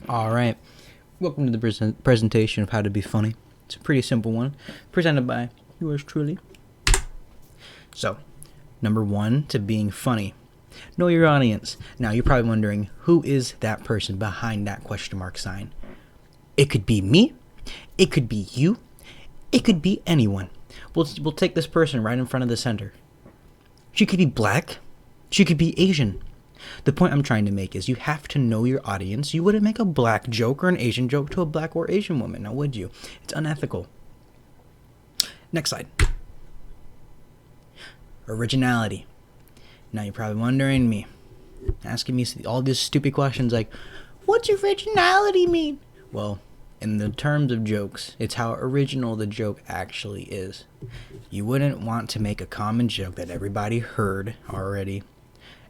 Alright, welcome to the presentation of how to be funny. It's a pretty simple one, presented by yours truly. So, number one to being funny. Know your audience. Now, you're probably wondering, who is that person behind that question mark sign? It could be me, it could be you, it could be anyone. We'll take this person right in front of the center. She could be black, she could be Asian. The point I'm trying to make is you have to know your audience. You wouldn't make a black joke or an Asian joke to a black or Asian woman, now would you? It's unethical. Next slide. Originality. Now you're probably wondering me, asking me all these stupid questions like, what's originality mean? Well, in the terms of jokes, it's how original the joke actually is. You wouldn't want to make a common joke that everybody heard already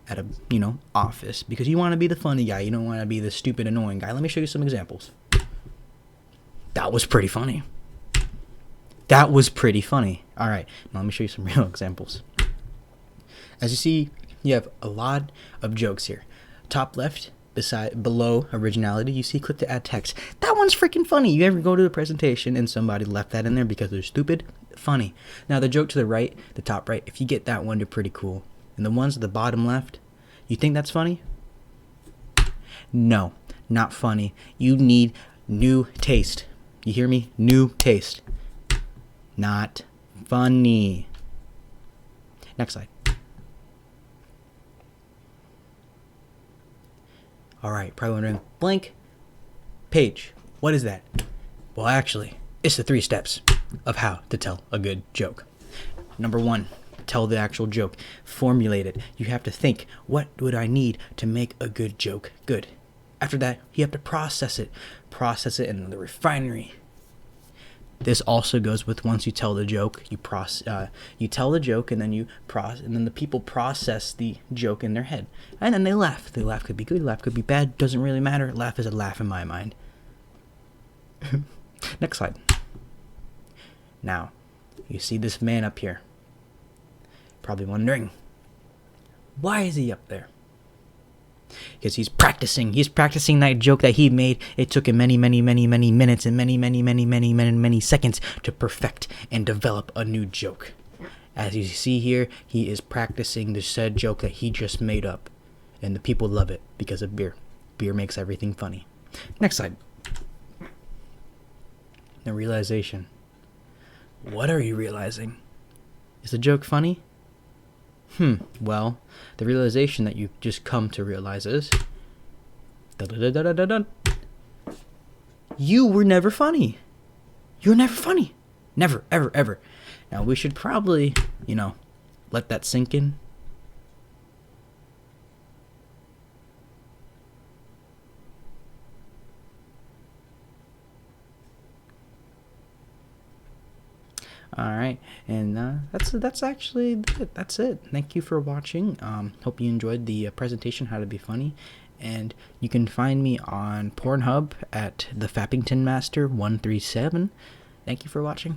at a, office, because you want to be the funny guy. You don't want to be the stupid, annoying guy. Let me show you some examples. That was pretty funny. That was pretty funny. All right, now let me show you some real examples. As you see, you have a lot of jokes here. Top left, below originality, you see click to add text. That one's freaking funny. You ever go to a presentation and somebody left that in there because they're stupid? Funny. Now the joke to the right, the top right, if you get that one, you're pretty cool. And the ones at the bottom left, you think that's funny? No, not funny. You need new taste. You hear me? New taste. Not funny. Next slide. Alright, probably wondering, blank page. What is that? Well, actually, it's the 3 steps of how to tell a good joke. Number 1. Tell the actual joke. Formulate it. You have to think, what would I need to make a good joke good? After that, you have to process it. Process it in the refinery. This also goes with once you tell the joke, you tell the joke, and then and then the people process the joke in their head, and then they laugh. The laugh could be good, laugh could be bad, doesn't really matter. Laugh is a laugh in my mind. Next slide. Now, you see this man up here. Probably wondering, why is he up there? Because he's practicing that joke that he made. It took him many minutes and many seconds to perfect and develop a new joke. As you see here, he is practicing the said joke that he just made up, and the people love it because of beer. Beer makes everything funny. Next slide. The realization. What are you realizing? Is the joke funny? Well, the realization that you just come to realize is, you were never funny. You're never funny. Never, ever, ever. Now, we should probably, let that sink in. All right, and that's actually it. That's it. Thank you for watching. Hope you enjoyed the presentation, how to be funny, and you can find me on Pornhub at the Fappington Master 137. Thank you for watching.